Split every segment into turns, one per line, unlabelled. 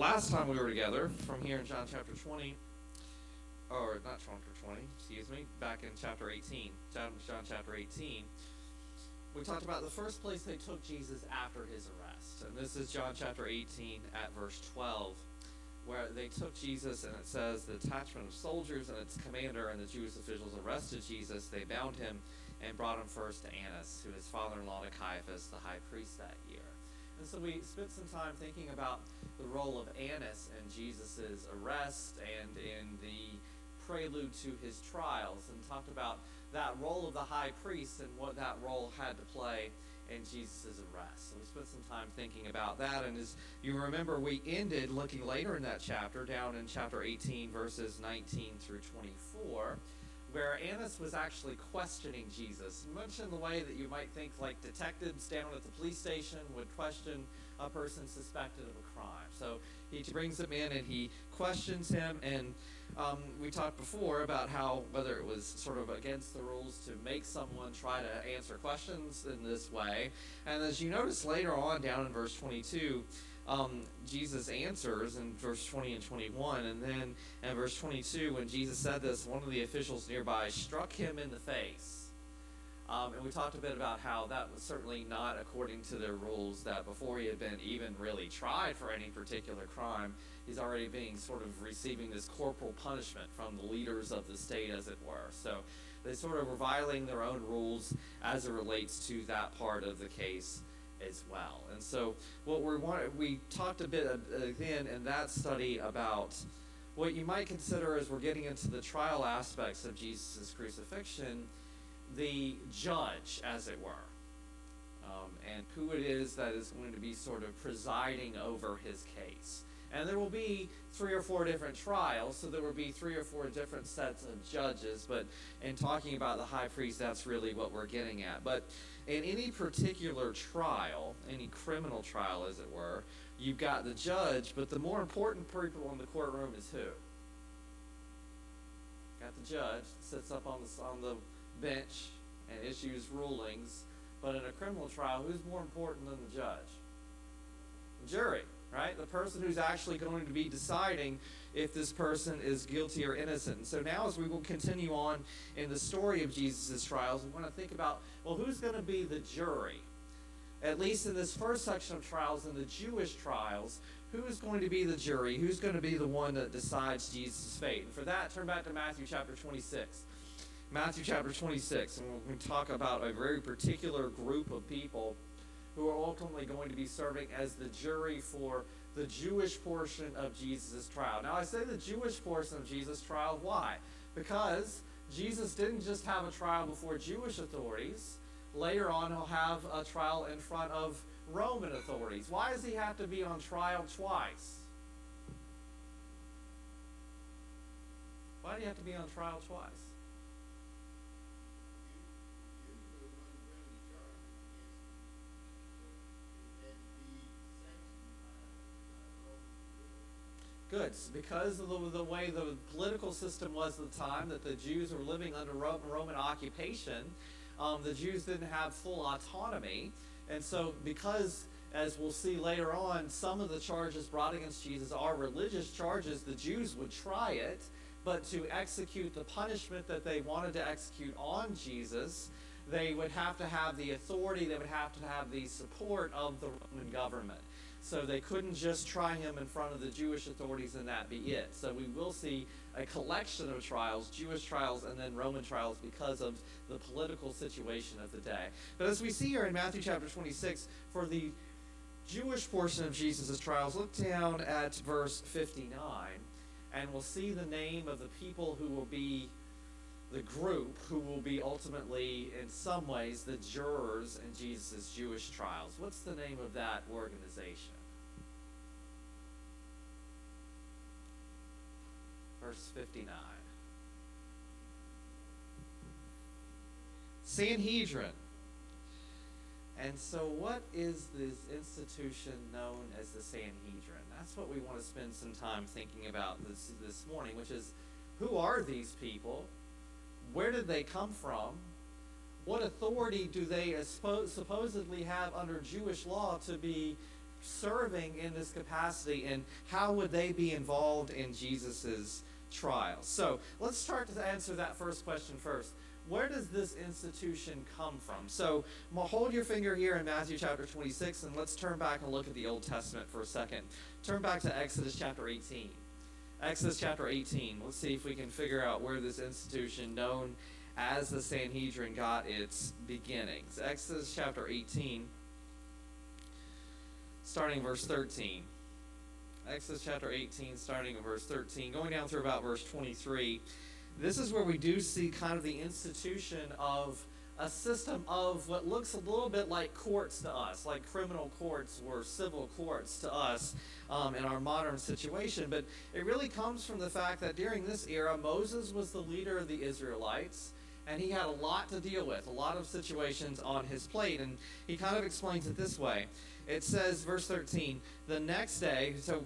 last time we were together, from here in John chapter 20, or not chapter 20, excuse me, back in chapter 18, John chapter 18, we talked about the first place they took Jesus after his arrest. And this is John chapter 18 at verse 12, where they took Jesus, and it says, the detachment of soldiers and its commander and the Jewish officials arrested Jesus. They bound him and brought him first to Annas, who is father-in-law to Caiaphas, the high priest that year. And so we spent some time thinking about the role of Annas in Jesus' arrest and in the prelude to his trials, and talked about that role of the high priest and what that role had to play in Jesus' arrest. So we spent some time thinking about that, and as you remember, we ended looking later in that chapter, down in chapter 18, verses 19 through 24, where Annas was actually questioning Jesus, much in the way that you might think like detectives down at the police station would question a person suspected of a crime. So he brings him in and he questions him, and we talked before about how whether it was sort of against the rules to make someone try to answer questions in this way. And as you notice later on down in verse 22, Jesus answers in verse 20 and 21, and then in verse 22, when Jesus said this, one of the officials nearby struck him in the face. And we talked a bit about how that was certainly not according to their rules, that before he had been even really tried for any particular crime, he's already being sort of receiving this corporal punishment from the leaders of the state, as it were. So they sort of were violating their own rules as it relates to that part of the case as well. And so what we talked a bit again in that study about what you might consider, as we're getting into the trial aspects of Jesus' crucifixion, the judge, as it were, and who it is that is going to be sort of presiding over his case. And there will be 3 or 4 different trials, so there will be 3 or 4 different sets of judges, but in talking about the high priest, that's really what we're getting at. But in any particular trial, any criminal trial, as it were, you've got the judge, but the more important people in the courtroom is who? Got the judge, sits up on the bench and issues rulings. But in a criminal trial, who's more important than the judge? The jury, right? The person who's actually going to be deciding if this person is guilty or innocent. And so now, as we will continue on in the story of Jesus' trials, we want to think about, well, who's going to be the jury? At least in this first section of trials, in the Jewish trials, who is going to be the jury? Who's going to be the one that decides Jesus' fate? And for that, turn back to Matthew chapter 26. Matthew chapter 26, and we're going to talk about a very particular group of people who are ultimately going to be serving as the jury for the Jewish portion of Jesus' trial. Now, I say the Jewish portion of Jesus' trial. Why? Because Jesus didn't just have a trial before Jewish authorities. Later on, he'll have a trial in front of Roman authorities. Why does he have to be on trial twice? Why do you have to be on trial twice? Good. Because of the way the political system was at the time, that the Jews were living under Roman occupation, the Jews didn't have full autonomy. And so because, as we'll see later on, some of the charges brought against Jesus are religious charges, the Jews would try it, but to execute the punishment that they wanted to execute on Jesus, they would have to have the authority, they would have to have the support of the Roman government. So they couldn't just try him in front of the Jewish authorities and that be it. So we will see a collection of trials, Jewish trials and then Roman trials, because of the political situation of the day. But as we see here in Matthew chapter 26, for the Jewish portion of Jesus' trials, look down at verse 59, and we'll see the name of the people who will be the group who will be ultimately, in some ways, the jurors in Jesus' Jewish trials. What's the name of that organization? Verse 59. Sanhedrin. And so what is this institution known as the Sanhedrin? That's what we want to spend some time thinking about this morning, which is, who are these people? Where did they come from? What authority do they supposedly have under Jewish law to be serving in this capacity, and how would they be involved in Jesus's trials? So let's start to answer that first question first. Where does this institution come from? So hold your finger here in Matthew chapter 26, and let's turn back and look at the Old Testament for a second. Turn back to Exodus chapter 18. Exodus chapter 18. Let's see if we can figure out where this institution known as the Sanhedrin got its beginnings. Exodus chapter 18, starting in verse 13. Exodus chapter 18, starting in verse 13, going down through about verse 23. This is where we do see kind of the institution of a system of what looks a little bit like courts to us, like criminal courts or civil courts to us in our modern situation. But it really comes from the fact that during this era, Moses was the leader of the Israelites, and he had a lot to deal with, a lot of situations on his plate. And he kind of explains it this way. It says, verse 13, the next day, so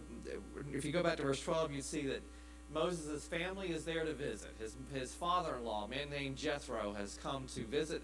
if you go back to verse 12, you see that Moses' family is there to visit. His father-in-law, a man named Jethro, has come to visit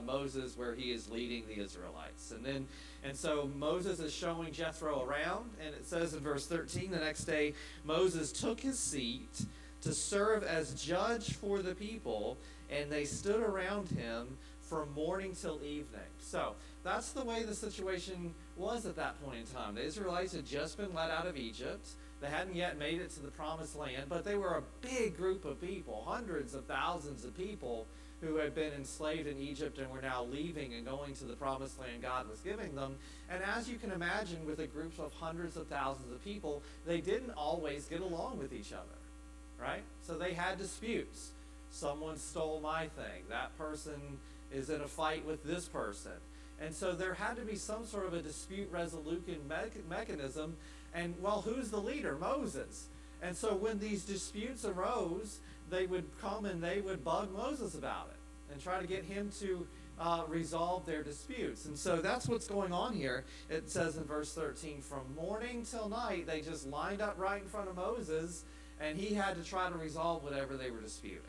Moses where he is leading the Israelites. And so Moses is showing Jethro around, and it says in verse 13, the next day Moses took his seat to serve as judge for the people, and they stood around him from morning till evening. So that's the way the situation was at that point in time. The Israelites had just been led out of Egypt. They hadn't yet made it to the promised land, but they were a big group of people, hundreds of thousands of people who had been enslaved in Egypt and were now leaving and going to the promised land God was giving them. And as you can imagine, with a group of hundreds of thousands of people, they didn't always get along with each other, right? So they had disputes. Someone stole my thing. That person is in a fight with this person. And so there had to be some sort of a dispute resolution mechanism. And, well, who's the leader? Moses. And so when these disputes arose, they would come and they would bug Moses about it and try to get him to resolve their disputes. And so that's what's going on here. It says in verse 13, from morning till night, they just lined up right in front of Moses, and he had to try to resolve whatever they were disputing.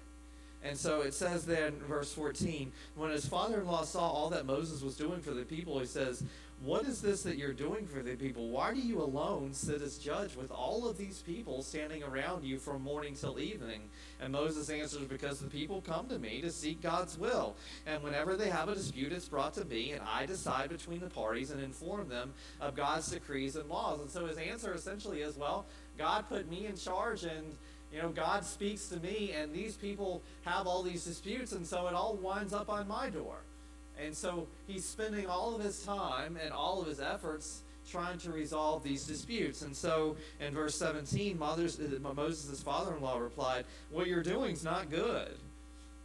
And so it says there in verse 14, when his father-in-law saw all that Moses was doing for the people, he says, what is this that you're doing for the people? Why do you alone sit as judge with all of these people standing around you from morning till evening? And Moses answers, because the people come to me to seek God's will. And whenever they have a dispute, it's brought to me, and I decide between the parties and inform them of God's decrees and laws. And so his answer essentially is, well, God put me in charge, and God speaks to me, and these people have all these disputes, and so it all winds up on my door. And so he's spending all of his time and all of his efforts trying to resolve these disputes. And so in verse 17, Moses' father-in-law replied, what you're doing is not good.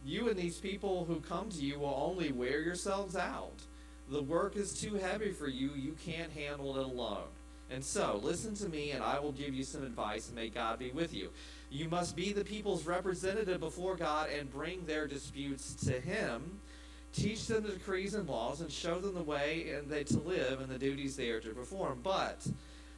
You and these people who come to you will only wear yourselves out. The work is too heavy for you. You can't handle it alone. And so listen to me, and I will give you some advice, and may God be with you. You must be the people's representative before God and bring their disputes to him. Teach them the decrees and laws, and show them the way they to live and the duties they are to perform. But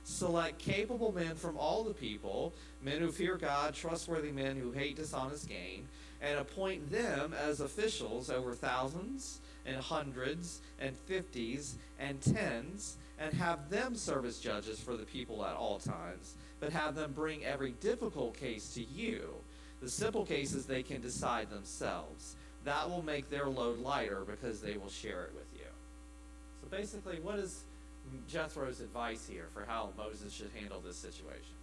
select capable men from all the people, men who fear God, trustworthy men who hate dishonest gain, and appoint them as officials over thousands and hundreds and fifties and tens, and have them serve as judges for the people at all times, but have them bring every difficult case to you. The simple cases they can decide themselves. That will make their load lighter because they will share it with you. So basically, what is Jethro's advice here for how Moses should handle this situation?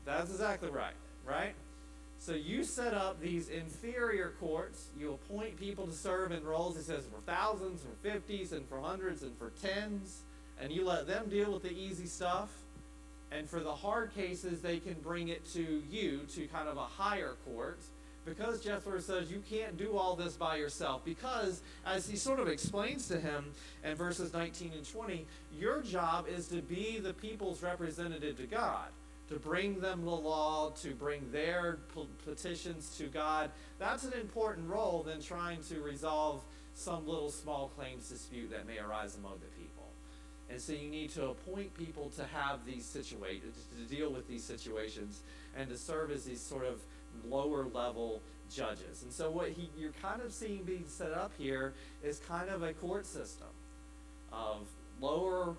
That's exactly right, right? So you set up these inferior courts. You appoint people to serve in roles, it says, for thousands, for fifties, and for hundreds, and for tens. And you let them deal with the easy stuff. And for the hard cases, they can bring it to you, to kind of a higher court. Because Jethro says you can't do all this by yourself. Because, as he sort of explains to him in verses 19 and 20, your job is to be the people's representative to God. To bring them the law, to bring their petitions to God. That's an important role than trying to resolve some little small claims dispute that may arise among the people. And so you need to appoint people to have these situations, to deal with these situations and to serve as these sort of lower level judges. And so what you're kind of seeing being set up here is kind of a court system of lower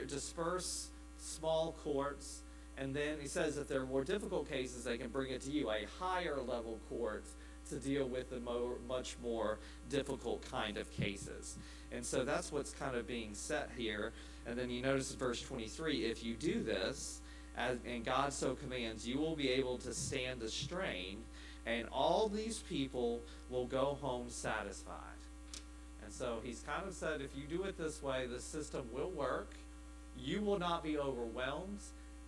dispersed small courts, and then he says if there are more difficult cases, they can bring it to you, a higher level court, to deal with the much more difficult kind of cases. And so that's what's kind of being set here. And then you notice in verse 23, if you do this, and God so commands, you will be able to stand the strain, and all these people will go home satisfied. And so he's kind of said, if you do it this way, the system will work, you will not be overwhelmed,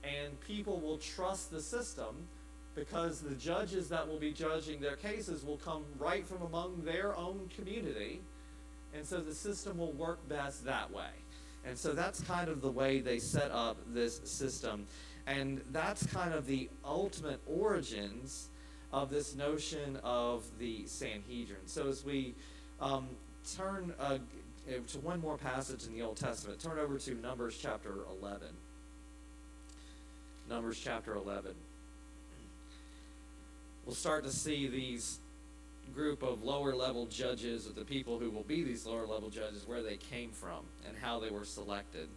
and people will trust the system, because the judges that will be judging their cases will come right from among their own community, and so the system will work best that way. And so that's kind of the way they set up this system. And that's kind of the ultimate origins of this notion of the Sanhedrin. So as we turn to one more passage in the Old Testament, turn over to Numbers chapter 11. Numbers chapter 11. We'll start to see these group of lower level judges, or the people who will be these lower level judges, where they came from and how they were selected.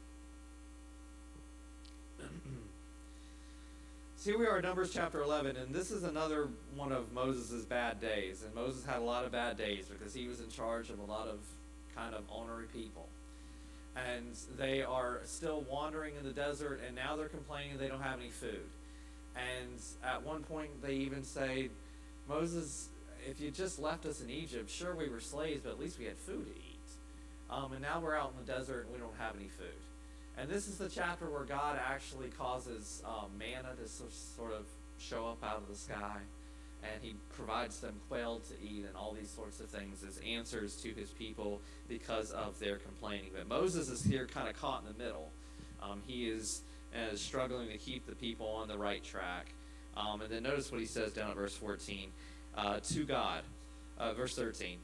So here we are in Numbers chapter 11, and this is another one of Moses' bad days. And Moses had a lot of bad days because he was in charge of a lot of kind of ornery people. And they are still wandering in the desert, and now they're complaining they don't have any food. And at one point they even say, Moses, if you just left us in Egypt, sure, we were slaves, but at least we had food to eat. And now we're out in the desert and we don't have any food. And this is the chapter where God actually causes manna to sort of show up out of the sky. And he provides them quail to eat and all these sorts of things as answers to his people because of their complaining. But Moses is here kind of caught in the middle. He is struggling to keep the people on the right track. And then notice what he says down at verse 14. To God. Verse 13.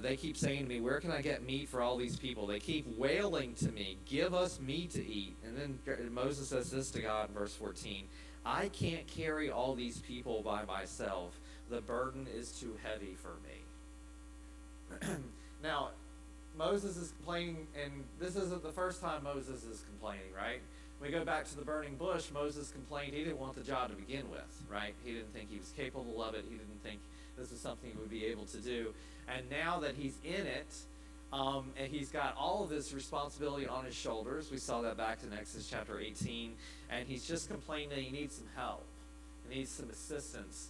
They keep saying to me, where can I get meat for all these people? They keep wailing to me, give us meat to eat. And then Moses says this to God in verse 14. I can't carry all these people by myself. The burden is too heavy for me. Now, Moses is complaining, and this isn't the first time Moses is complaining, right? When we go back to the burning bush, Moses complained he didn't want the job to begin with, right? He didn't think he was capable of it. He didn't think this was something he would be able to do. And now that he's in it, and he's got all of this responsibility on his shoulders, we saw that back in Exodus chapter 18, and he's just complaining that he needs some help. He needs some assistance.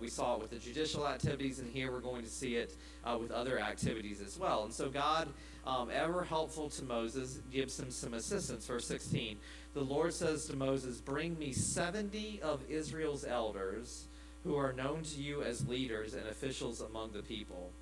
We saw it with the judicial activities, and here we're going to see it with other activities as well. And so God, ever helpful to Moses, gives him some assistance. Verse 16, the Lord says to Moses, bring me 70 of Israel's elders who are known to you as leaders and officials among the people,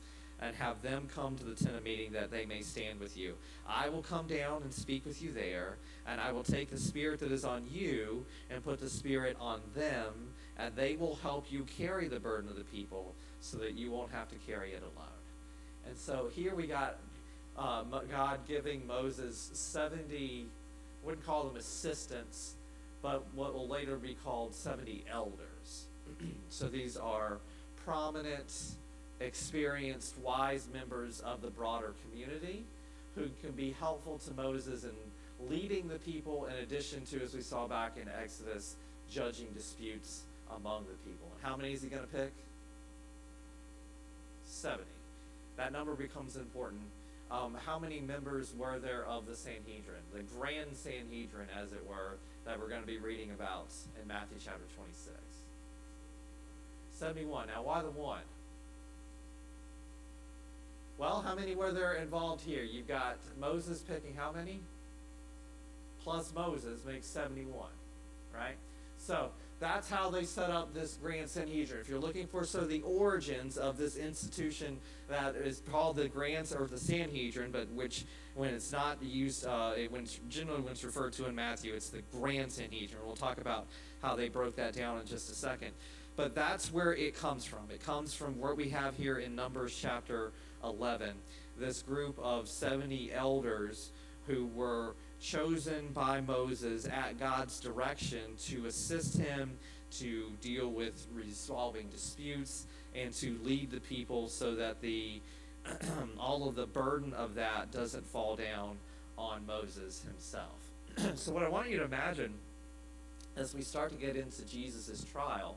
and have them come to the tent of meeting that they may stand with you. I will come down and speak with you there, and I will take the spirit that is on you and put the spirit on them, and they will help you carry the burden of the people so that you won't have to carry it alone. And so here we got God giving Moses 70, wouldn't call them assistants, but what will later be called 70 elders. So these are prominent, experienced, wise members of the broader community who can be helpful to Moses in leading the people, in addition to, as we saw back in Exodus, judging disputes among the people. And how many is he going to pick? 70. That number becomes important. How many members were there of the Sanhedrin, the grand Sanhedrin, as it were, that we're going to be reading about in Matthew chapter 26? 71. Now, why the one? Well, how many were there involved here? You've got Moses picking how many? Plus Moses makes 71, right? So that's how they set up this Grand Sanhedrin. If you're looking for the origins of this institution that is called the Grand or the Sanhedrin, but which when it's not used, generally when it's referred to in Matthew, it's the Grand Sanhedrin. We'll talk about how they broke that down in just a second. But that's where it comes from. It comes from what we have here in Numbers chapter 11. This group of 70 elders who were chosen by Moses at God's direction to assist him to deal with resolving disputes and to lead the people so that the all of the burden of that doesn't fall down on Moses himself. So what I want you to imagine as we start to get into Jesus' trial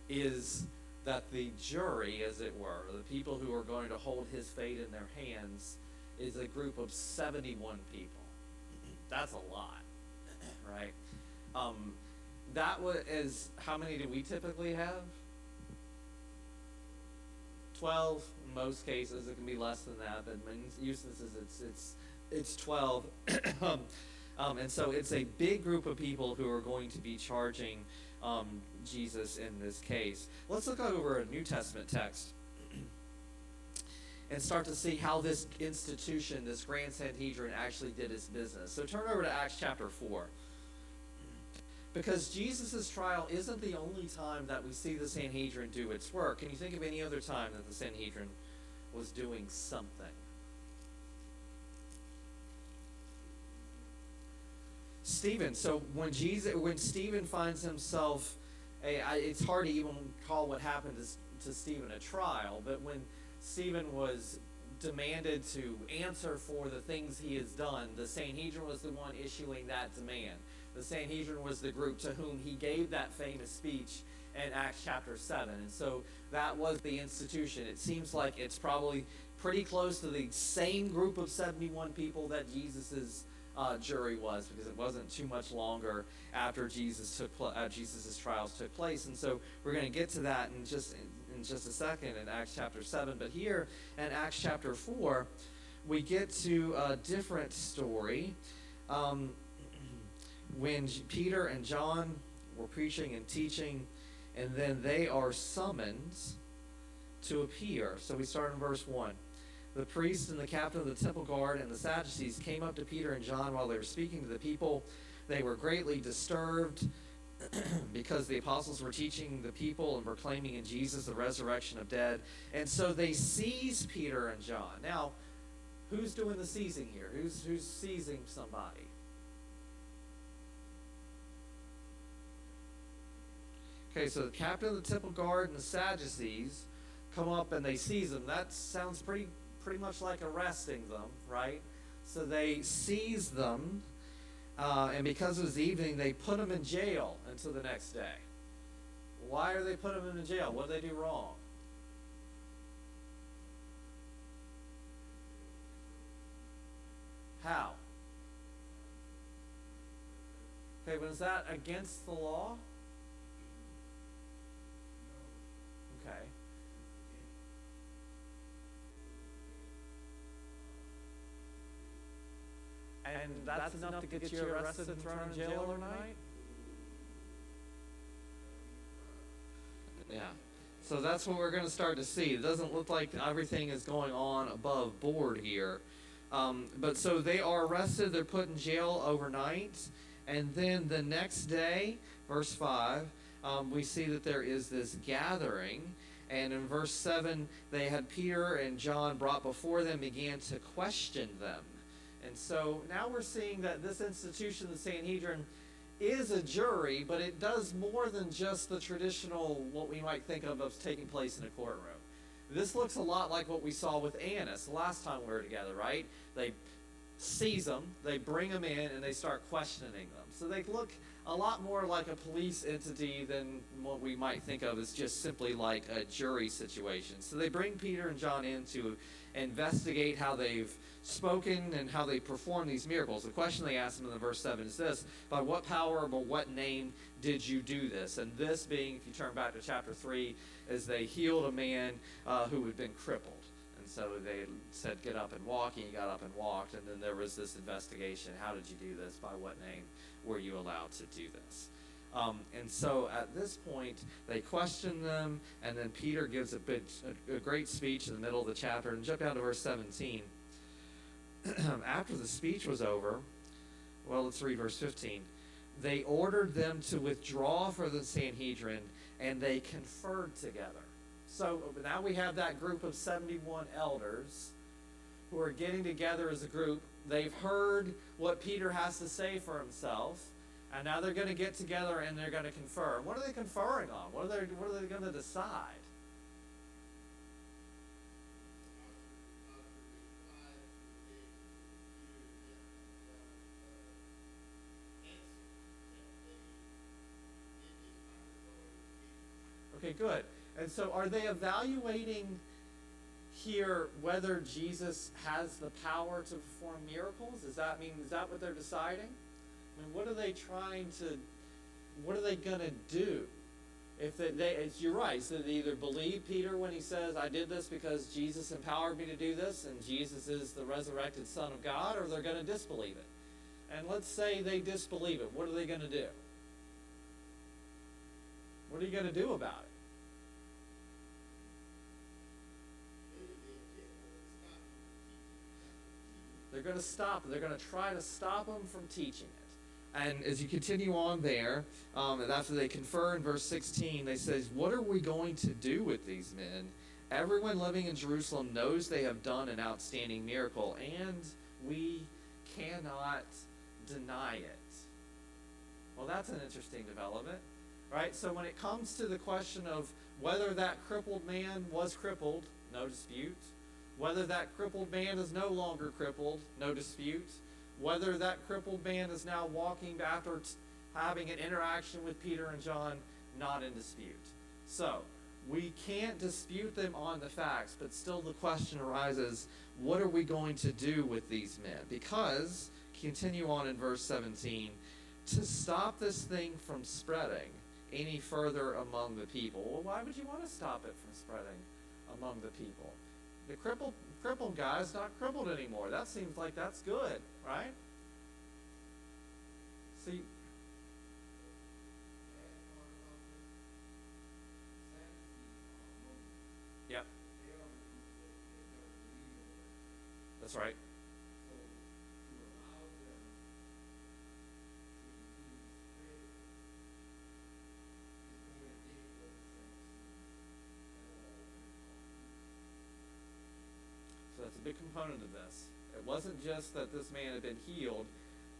is that the jury, as it were, the people who are going to hold his fate in their hands, is a group of 71 people. That's a lot, right? That is, how many do we typically have? 12 in most cases. It can be less than that, but in instances it's 12. And so it's a big group of people who are going to be charging Jesus in this case. Let's look over a New Testament text and start to see how this institution, this Grand Sanhedrin, actually did its business. So turn over to Acts chapter 4. Because Jesus' trial isn't the only time that we see the Sanhedrin do its work. Can you think of any other time that the Sanhedrin was doing something? Stephen. So when Stephen finds himself, it's hard to even call what happened to Stephen a trial, but when Stephen was demanded to answer for the things he has done, the Sanhedrin was the one issuing that demand. The Sanhedrin was the group to whom he gave that famous speech in Acts chapter 7. And so that was the institution. It seems like it's probably pretty close to the same group of 71 people that Jesus' jury was, because it wasn't too much longer after Jesus' trials took place. And so we're going to get to that in just a second in Acts chapter 7. But here in Acts chapter 4, we get to a different story. When Peter and John were preaching and teaching, and then they are summoned to appear. So we start in verse 1. The priest and the captain of the temple guard and the Sadducees came up to Peter and John while they were speaking to the people. They were greatly disturbed because the apostles were teaching the people and proclaiming in Jesus the resurrection of dead. And so they seized Peter and John. Now, who's doing the seizing here? Who's seizing somebody? Okay, so the captain of the temple guard and the Sadducees come up and they seize them. That sounds pretty much like arresting them, right? So they seize them, and because it was evening, they put them in jail until the next day. Why are they putting them in jail? What did they do wrong? How? Okay, but is that against the law? Okay. And that's enough to get you arrested and thrown in jail overnight? Yeah. So that's what we're going to start to see. It doesn't look like everything is going on above board here. But so they are arrested. They're put in jail overnight. And then the next day, verse 5, we see that there is this gathering. And in verse 7, they had Peter and John brought before them, began to question them. And so now we're seeing that this institution, the Sanhedrin, is a jury, but it does more than just the traditional, what we might think of as taking place in a courtroom. This looks a lot like what we saw with Annas the last time we were together, right? They seize them, they bring them in, and they start questioning them. So they look a lot more like a police entity than what we might think of as just simply like a jury situation. So they bring Peter and John in to investigate how they've spoken and how they perform these miracles. The question they ask them in the verse 7 is this: by what power or by what name did you do this? And this being, if you turn back to chapter 3, is they healed a man who had been crippled. And so they said, get up and walk, and he got up and walked. And then there was this investigation. How did you do this? By what name were you allowed to do this? And so at this point, they question them, and then Peter gives a great speech in the middle of the chapter. And jump down to verse 17. After the speech was over, well, let's read verse 15. They ordered them to withdraw from the Sanhedrin, and they conferred together. So now we have that group of 71 elders who are getting together as a group, They've heard what Peter has to say for himself, and now they're going to get together and they're going to confer. What are they conferring on? What are they going to decide? Okay, good. And so are they evaluating here whether Jesus has the power to perform miracles? Is that what they're deciding? I mean, what are they going to do? If you're right, so they either believe Peter when he says, I did this because Jesus empowered me to do this, and Jesus is the resurrected Son of God, or they're going to disbelieve it. And let's say they disbelieve it. What are they going to do? What are you going to do about it? They're going to stop. They're going to try to stop them from teaching it. And as you continue on there, and after they confer in verse 16, they say, what are we going to do with these men? Everyone living in Jerusalem knows they have done an outstanding miracle, and we cannot deny it. Well, that's an interesting development, right? So when it comes to the question of whether that crippled man was crippled, no dispute. Whether that crippled man is no longer crippled, no dispute. Whether that crippled man is now walking after having an interaction with Peter and John, not in dispute. So, we can't dispute them on the facts, but still the question arises, what are we going to do with these men? Because, continue on in verse 17, to stop this thing from spreading any further among the people. Well, why would you want to stop it from spreading among the people? The crippled guy is not crippled anymore. That seems like that's good, right? See, yep. That's right. That's a big component of this. It wasn't just that this man had been healed.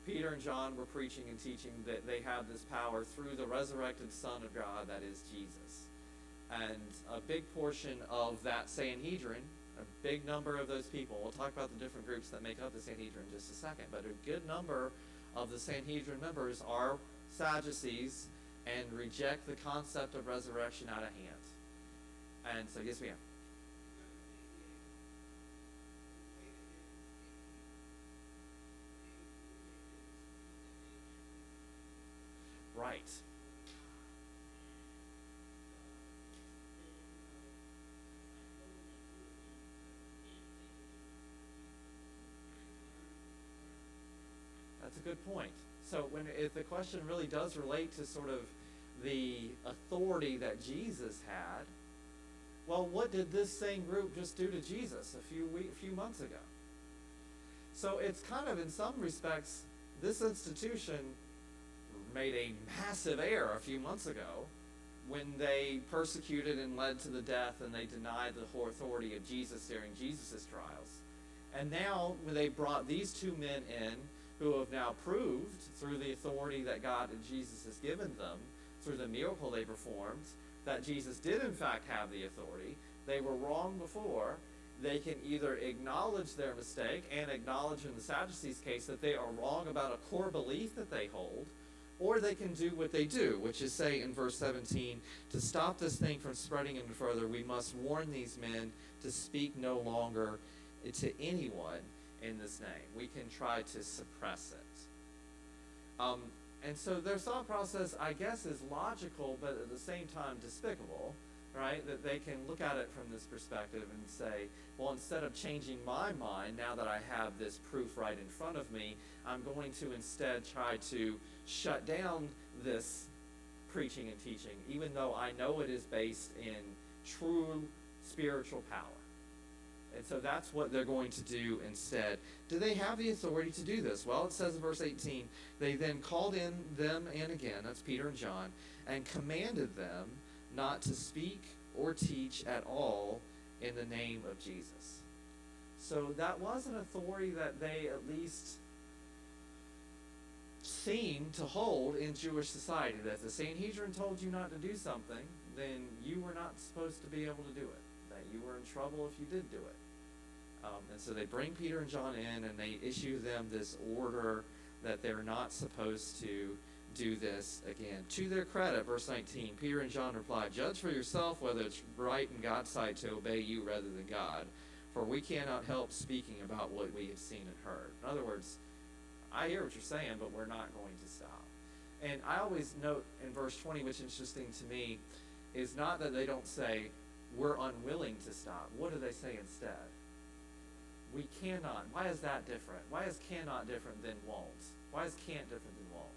Peter and John were preaching and teaching that they have this power through the resurrected Son of God, that is Jesus. And a big portion of that Sanhedrin, a big number of those people, we'll talk about the different groups that make up the Sanhedrin in just a second, but a good number of the Sanhedrin members are Sadducees and reject the concept of resurrection out of hand. And so, yes, ma'am. Right. That's a good point. So if the question really does relate to sort of the authority that Jesus had, well, what did this same group just do to Jesus a few months ago? So it's kind of, in some respects, this institution made a massive error a few months ago when they persecuted and led to the death, and they denied the whole authority of Jesus during Jesus' trials. And now when they brought these two men in who have now proved through the authority that God and Jesus has given them, through the miracle they performed, that Jesus did in fact have the authority. They were wrong before. They can either acknowledge their mistake and acknowledge in the Sadducees' case that they are wrong about a core belief that they hold, or they can do what they do, which is say in verse 17, to stop this thing from spreading any further, we must warn these men to speak no longer to anyone in this name. We can try to suppress it. And so their thought process, I guess, is logical, but at the same time despicable, right? That they can look at it from this perspective and say, well, instead of changing my mind, now that I have this proof right in front of me, I'm going to instead try to shut down this preaching and teaching, even though I know it is based in true spiritual power. And so that's what they're going to do instead. Do they have the authority to do this? Well, it says in verse 18, they then called in them and again, that's Peter and John, and commanded them not to speak or teach at all in the name of Jesus. So that was an authority that they at least seemed to hold in Jewish society. That if the Sanhedrin told you not to do something, then you were not supposed to be able to do it. That you were in trouble if you did do it. And so they bring Peter and John in, and they issue them this order that they're not supposed to do this again. To their credit, verse 19, Peter and John replied, "Judge for yourself whether it's right in God's sight to obey you rather than God, for we cannot help speaking about what we have seen and heard." In other words, I hear what you're saying, but we're not going to stop. And I always note in verse 20, which is interesting to me, is not that they don't say, we're unwilling to stop. What do they say instead? We cannot. Why is that different? Why is cannot different than won't? Why is can't different than won't?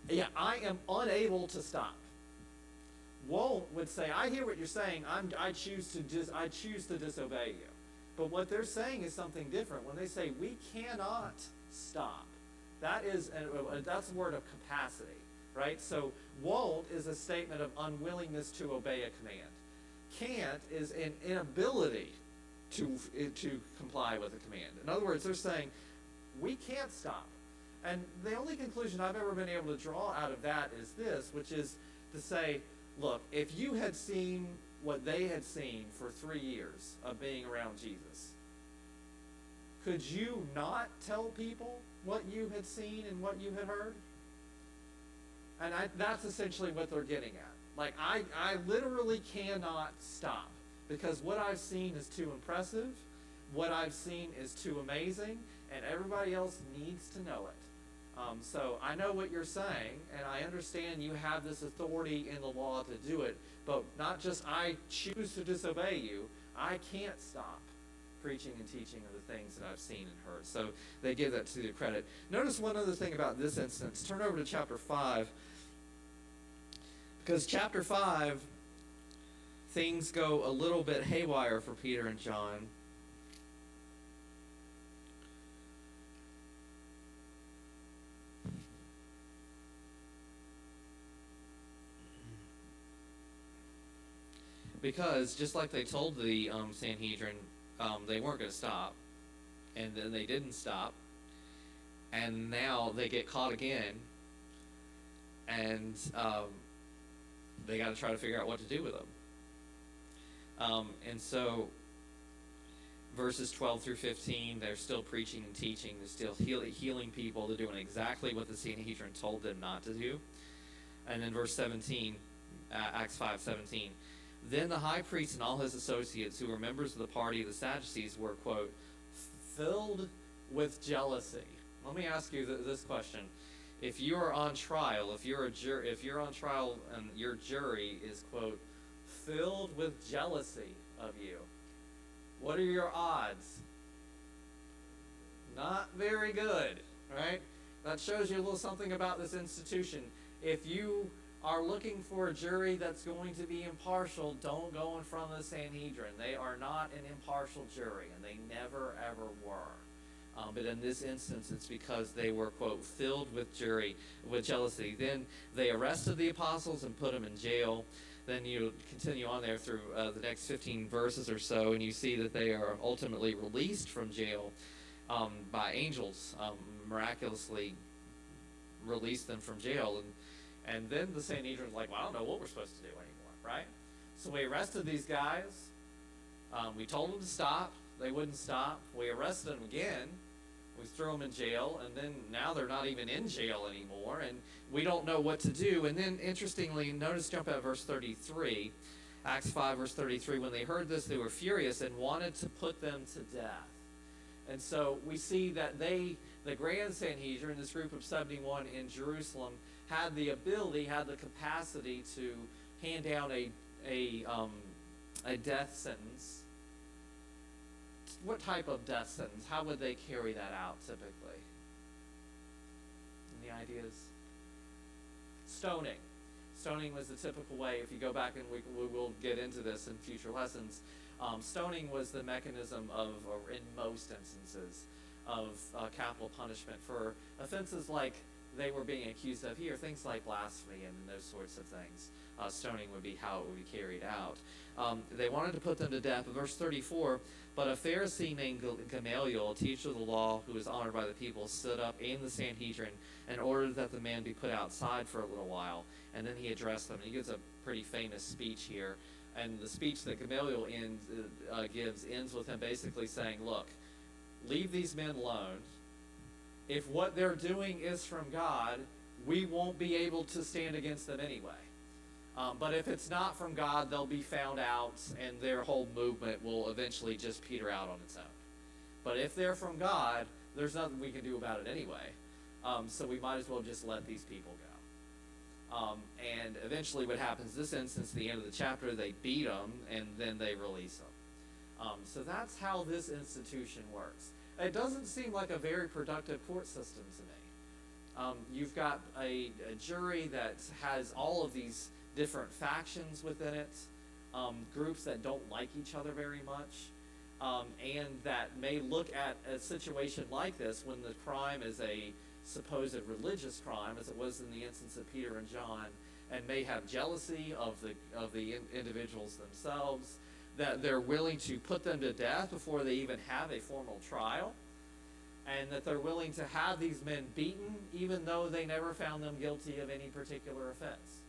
Yeah, I am unable to stop. Won't would say, I hear what you're saying. I choose to disobey you. But what they're saying is something different. When they say we cannot stop, that's a word of capacity, right? So won't is a statement of unwillingness to obey a command. Can't is an inability to comply with a command. In other words, they're saying we can't stop. And the only conclusion I've ever been able to draw out of that is this, which is to say, look, if you had seen what they had seen for 3 years of being around Jesus, could you not tell people what you had seen and what you had heard? And that's essentially what they're getting at. Like, I literally cannot stop because what I've seen is too impressive, what I've seen is too amazing, and everybody else needs to know it. So I know what you're saying, and I understand you have this authority in the law to do it, but not just I choose to disobey you, I can't stop preaching and teaching of the things that I've seen and heard. So they give that to their credit. Notice one other thing about this instance. Turn over to chapter 5. Because chapter 5, things go a little bit haywire for Peter and John. Because just like they told the Sanhedrin, they weren't going to stop, and then they didn't stop, and now they get caught again, and they got to try to figure out what to do with them. And so verses 12 through 15, they're still preaching and teaching. They're still healing people. They're doing exactly what the Sanhedrin told them not to do. And then verse 17, Acts 5:17. Then the high priest and all his associates, who were members of the party of the Sadducees, were, quote, filled with jealousy. Let me ask you this question. If you are on trial, if you're on trial and your jury is, quote, filled with jealousy of you, what are your odds? Not very good, right? That shows you a little something about this institution. If you are looking for a jury that's going to be impartial, don't go in front of the Sanhedrin. They are not an impartial jury, and they never, ever were. But in this instance, it's because they were, quote, filled with jealousy. Then they arrested the apostles and put them in jail. Then you continue on there through the next 15 verses or so, and you see that they are ultimately released from jail by angels, miraculously released them from jail. And then the Sanhedrin's like, well, I don't know what we're supposed to do anymore, right? So we arrested these guys. We told them to stop. They wouldn't stop. We arrested them again. We threw them in jail. And then now they're not even in jail anymore. And we don't know what to do. And then, interestingly, notice, jump at verse 33. Acts 5, verse 33. When they heard this, they were furious and wanted to put them to death. And so we see that the Grand Sanhedrin, this group of 71 in Jerusalem, had the ability, had the capacity to hand down a death sentence. What type of death sentence? How would they carry that out typically? Any ideas? Stoning. Stoning was the typical way. If you go back, and we will get into this in future lessons, stoning was the mechanism of, or in most instances, of capital punishment for offenses like they were being accused of here, things like blasphemy and those sorts of things. Stoning would be how it would be carried out. They wanted to put them to death. Verse 34, but a Pharisee named Gamaliel, a teacher of the law who was honored by the people, stood up in the Sanhedrin and ordered that the man be put outside for a little while. And then he addressed them. He gives a pretty famous speech here. And the speech that Gamaliel gives ends with him basically saying, look, leave these men alone. If what they're doing is from God, we won't be able to stand against them anyway. But if it's not from God, they'll be found out, and their whole movement will eventually just peter out on its own. But if they're from God, there's nothing we can do about it anyway. So we might as well just let these people go. And eventually what happens in this instance, at the end of the chapter, they beat them, and then they release them. So that's how this institution works. It doesn't seem like a very productive court system to me. You've got a jury that has all of these different factions within it, groups that don't like each other very much, and that may look at a situation like this when the crime is a supposed religious crime, as it was in the instance of Peter and John, and may have jealousy of the individuals themselves, that they're willing to put them to death before they even have a formal trial, and that they're willing to have these men beaten even though they never found them guilty of any particular offense.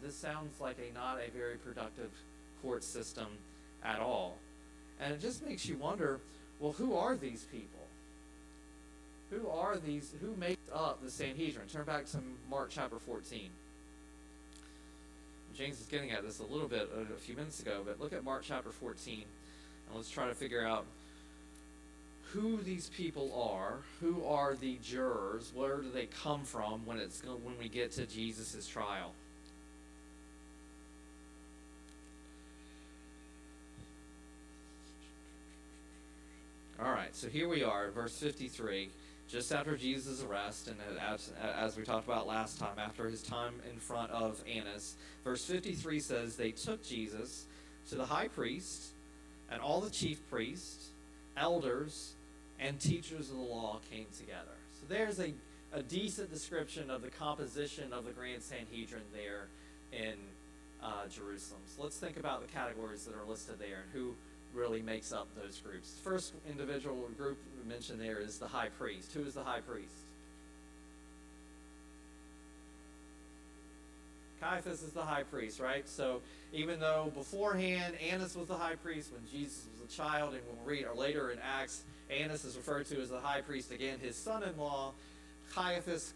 This sounds like not a very productive court system at all. And it just makes you wonder, well, who are these people? Who makes up the Sanhedrin? Turn back to Mark chapter 14. James is getting at this a little bit a few minutes ago, but look at Mark chapter 14, and let's try to figure out who these people are. Who are the jurors? Where do they come from when we get to Jesus' trial? All right, so here we are, verse 53, just after Jesus' arrest, and as we talked about last time, after his time in front of Annas. Verse 53 says, they took Jesus to the high priest, and all the chief priests, elders, and teachers of the law came together. So there's a decent description of the composition of the Grand Sanhedrin there in Jerusalem. So let's think about the categories that are listed there and who really makes up those groups. The first individual group mentioned there is the high priest. Who is the high priest? Caiaphas is the high priest, right? So even though beforehand Annas was the high priest when Jesus was a child, and we'll read later in Acts, Annas is referred to as the high priest again, his son-in-law, Caiaphas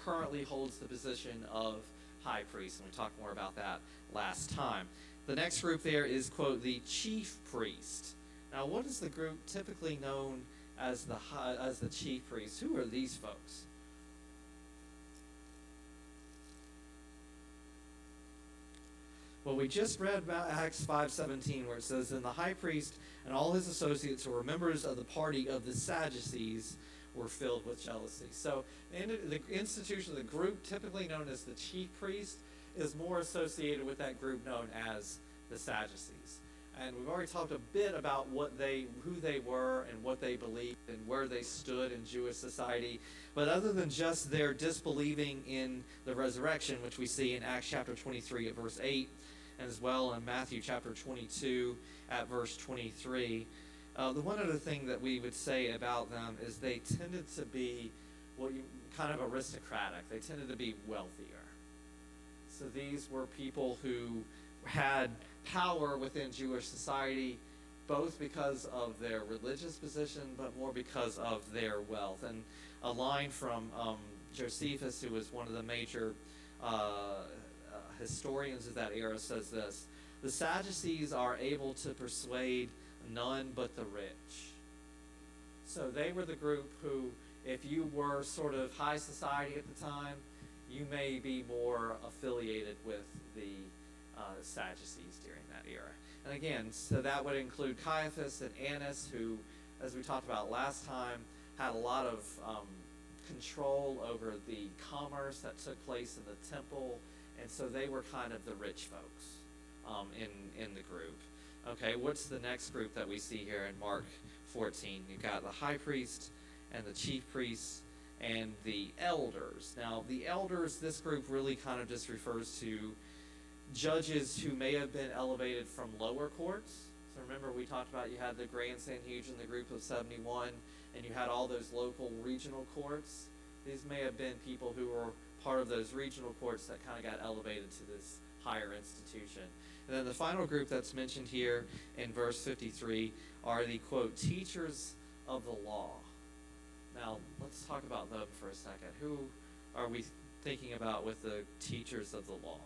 currently holds the position of high priest, and we talked more about that last time. The next group there is, quote, the chief priest. Now, what is the group typically known as the chief priest? Who are these folks? Well, we just read about Acts 5:17, where it says, then the high priest and all his associates who were members of the party of the Sadducees were filled with jealousy. So the institution, the group typically known as the chief priest, is more associated with that group known as the Sadducees. And we've already talked a bit about who they were and what they believed and where they stood in Jewish society. But other than just their disbelieving in the resurrection, which we see in Acts chapter 23 at verse 8, and as well in Matthew chapter 22 at verse 23, the one other thing that we would say about them is they tended to be kind of aristocratic. They tended to be wealthier. So these were people who had power within Jewish society, both because of their religious position, but more because of their wealth. And a line from Josephus, who was one of the major historians of that era, says this: the Sadducees are able to persuade none but the rich. So they were the group who, if you were sort of high society at the time, you may be more affiliated with the Sadducees during that era. And again, so that would include Caiaphas and Annas, who, as we talked about last time, had a lot of control over the commerce that took place in the temple, and so they were kind of the rich folks in the group. Okay, what's the next group that we see here in Mark 14? You've got the high priest and the chief priests and the elders. Now, the elders, this group really kind of just refers to judges who may have been elevated from lower courts. So remember, we talked about you had the Grand Sanhedrin, the group of 71, and you had all those local regional courts. These may have been people who were part of those regional courts that kind of got elevated to this higher institution. And then the final group that's mentioned here in verse 53 are the, quote, teachers of the law. Now, let's talk about them for a second. Who are we thinking about with the teachers of the law?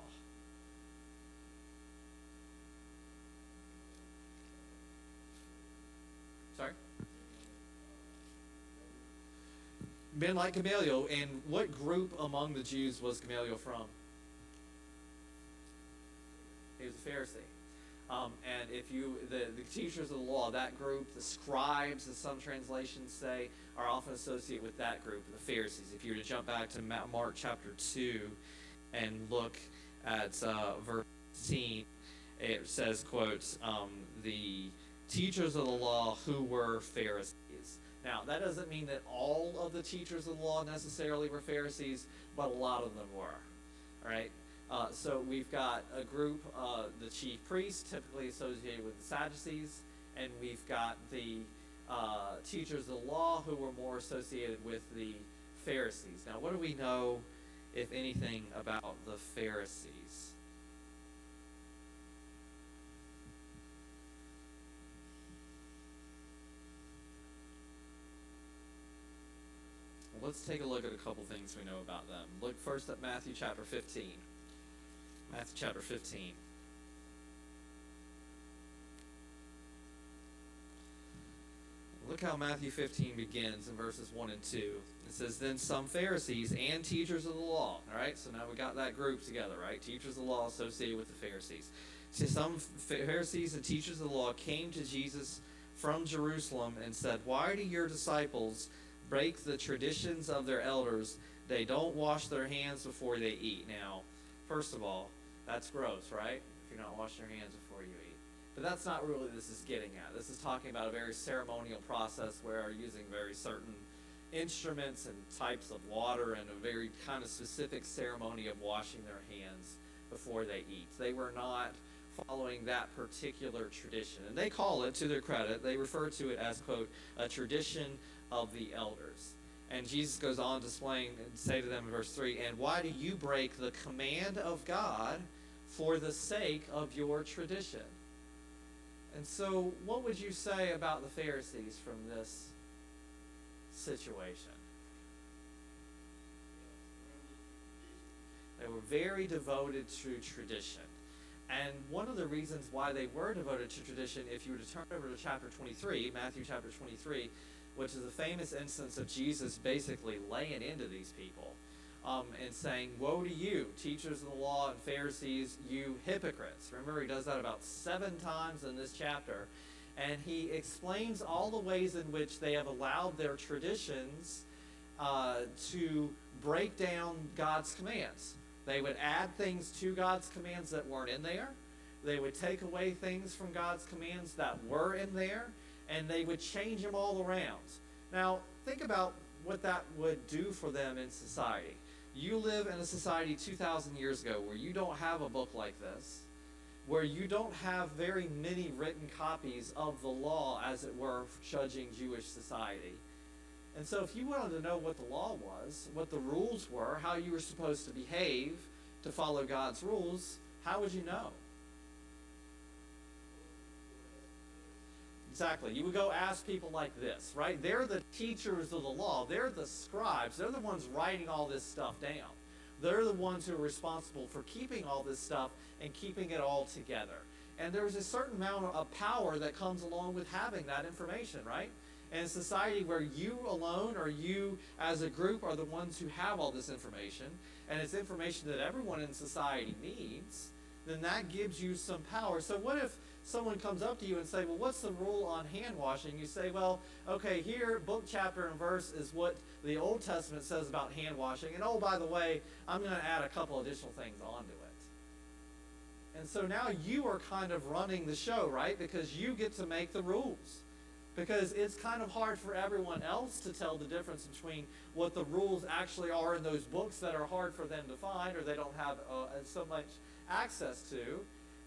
Sorry? Men like Gamaliel. And what group among the Jews was Gamaliel from? He was a Pharisee. And if you, the teachers of the law, that group, the scribes, as some translations say, are often associated with that group, the Pharisees. If you were to jump back to Mark chapter 2 and look at verse 16, it says, quote, the teachers of the law who were Pharisees. Now, that doesn't mean that all of the teachers of the law necessarily were Pharisees, but a lot of them were. All right? So we've got a group, the chief priests, typically associated with the Sadducees, and we've got the teachers of the law who were more associated with the Pharisees. Now, what do we know, if anything, about the Pharisees? Well, let's take a look at a couple things we know about them. Look first at Matthew chapter 15. Matthew chapter 15. Look how Matthew 15 begins in verses 1 and 2. It says, then some Pharisees and teachers of the law. All right, so now we got that group together, right? Teachers of the law associated with the Pharisees. So some Pharisees and teachers of the law came to Jesus from Jerusalem and said, why do your disciples break the traditions of their elders? They don't wash their hands before they eat. Now, first of all, that's gross, right? If you're not washing your hands before you eat. But that's not really what this is getting at. This is talking about a very ceremonial process where using very certain instruments and types of water and a very kind of specific ceremony of washing their hands before they eat. They were not following that particular tradition. And they call it, to their credit, they refer to it as, quote, a tradition of the elders. And Jesus goes on to say to them in verse 3, and why do you break the command of God for the sake of your tradition? And so what would you say about the Pharisees from this situation? They were very devoted to tradition. And one of the reasons why they were devoted to tradition, if you were to turn over to chapter 23, Matthew chapter 23, which is a famous instance of Jesus basically laying into these people and saying, woe to you, teachers of the law and Pharisees, you hypocrites. Remember, he does that about 7 times in this chapter. And he explains all the ways in which they have allowed their traditions to break down God's commands. They would add things to God's commands that weren't in there. They would take away things from God's commands that were in there. And they would change them all around. Now, think about what that would do for them in society. You live in a society 2,000 years ago where you don't have a book like this, where you don't have very many written copies of the law, as it were, judging Jewish society. And so if you wanted to know what the law was, what the rules were, how you were supposed to behave to follow God's rules, how would you know? Exactly. You would go ask people like this, right? They're the teachers of the law. They're the scribes. They're the ones writing all this stuff down. They're the ones who are responsible for keeping all this stuff and keeping it all together. And there's a certain amount of power that comes along with having that information, right? And in a society where you alone or you as a group are the ones who have all this information, and it's information that everyone in society needs, then that gives you some power. So what if someone comes up to you and say, well, what's the rule on hand washing? You say, well, okay, here, book, chapter, and verse is what the Old Testament says about hand washing. And oh, by the way, I'm going to add a couple additional things onto it. And so now you are kind of running the show, right? Because you get to make the rules. because it's kind of hard for everyone else to tell the difference between what the rules actually are in those books that are hard for them to find or they don't have so much access to,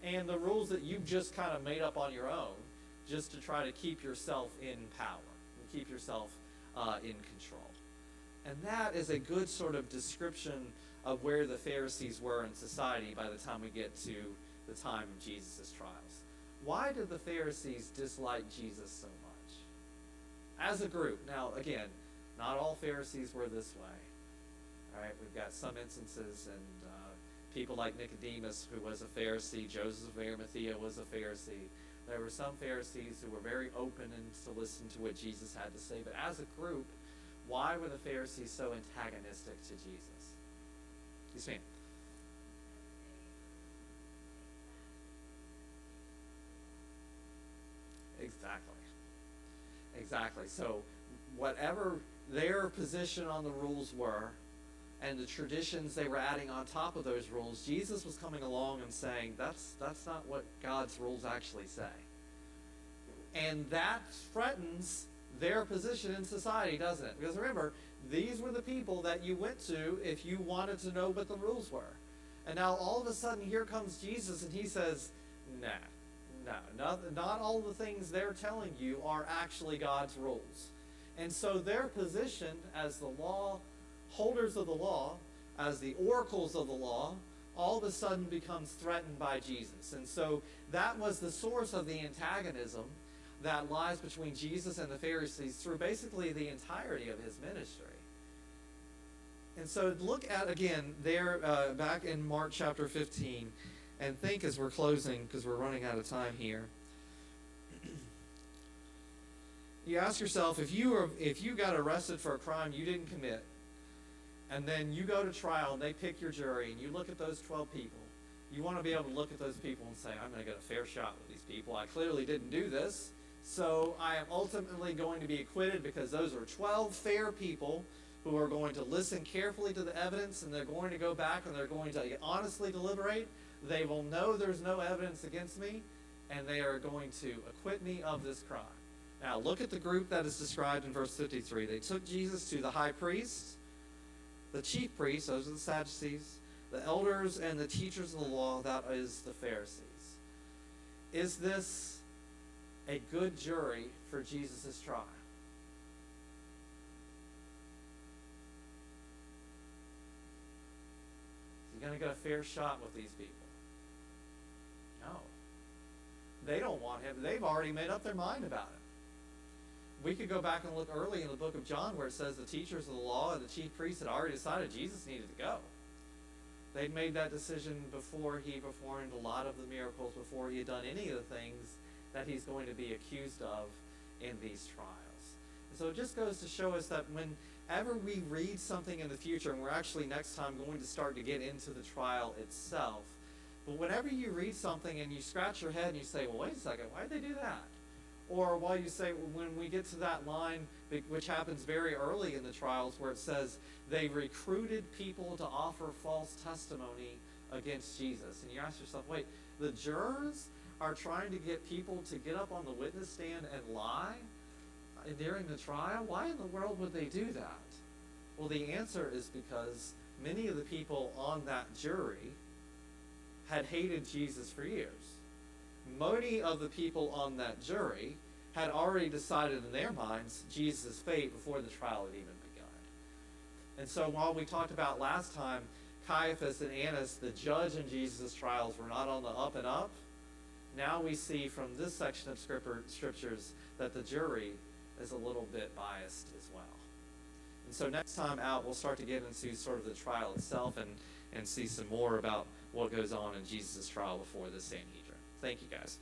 and the rules that you've just kind of made up on your own just to try to keep yourself in power and keep yourself in control. And that is a good sort of description of where the Pharisees were in society by the time we get to the time of Jesus' trials. Why did the Pharisees dislike Jesus so much? As a group. Now, again, not all Pharisees were this way. All right, we've got some instances, and people like Nicodemus, who was a Pharisee, Joseph of Arimathea was a Pharisee. There were some Pharisees who were very open and to listen to what Jesus had to say. But as a group, why were the Pharisees so antagonistic to Jesus? Yes, ma'am. Exactly. So whatever their position on the rules were and the traditions they were adding on top of those rules, Jesus was coming along and saying, that's not what God's rules actually say. And that threatens their position in society, doesn't it? Because remember, these were the people that you went to if you wanted to know what the rules were. And now all of a sudden here comes Jesus and he says, not all the things they're telling you are actually God's rules. And so their position as the law, holders of the law, as the oracles of the law, all of a sudden becomes threatened by Jesus. And so that was the source of the antagonism that lies between Jesus and the Pharisees through basically the entirety of his ministry. And so look at, again, there back in Mark chapter 15, and think as we're closing, because we're running out of time here. You ask yourself, if you got arrested for a crime you didn't commit, and then you go to trial and they pick your jury, and you look at those 12 people, you want to be able to look at those people and say, I'm going to get a fair shot with these people. I clearly didn't do this, so I am ultimately going to be acquitted because those are 12 fair people who are going to listen carefully to the evidence, and they're going to go back and they're going to honestly deliberate. They will know there's no evidence against me, and they are going to acquit me of this crime. Now, look at the group that is described in verse 53. They took Jesus to the high priest, the chief priests, those are the Sadducees, the elders and the teachers of the law, that is the Pharisees. Is this a good jury for Jesus' trial? Is he going to get a fair shot with these people? No. They don't want him. They've already made up their mind about it. We could go back and look early in the book of John where it says the teachers of the law and the chief priests had already decided Jesus needed to go. They'd made that decision before he performed a lot of the miracles, before he had done any of the things that he's going to be accused of in these trials. And so it just goes to show us that whenever we read something in the future, and we're actually next time going to start to get into the trial itself, but whenever you read something and you scratch your head and you say, well, wait a second, why did they do that? Or while you say, when we get to that line, which happens very early in the trials, where it says they recruited people to offer false testimony against Jesus. And you ask yourself, wait, the jurors are trying to get people to get up on the witness stand and lie during the trial? Why in the world would they do that? Well, the answer is because many of the people on that jury had hated Jesus for years. Many of the people on that jury had already decided in their minds Jesus' fate before the trial had even begun. And so while we talked about last time, Caiaphas and Annas, the judge in Jesus' trials, were not on the up and up, now we see from this section of scriptures that the jury is a little bit biased as well. And so next time out, we'll start to get into sort of the trial itself and see some more about what goes on in Jesus' trial before the Sanhedrin. Thank you, guys.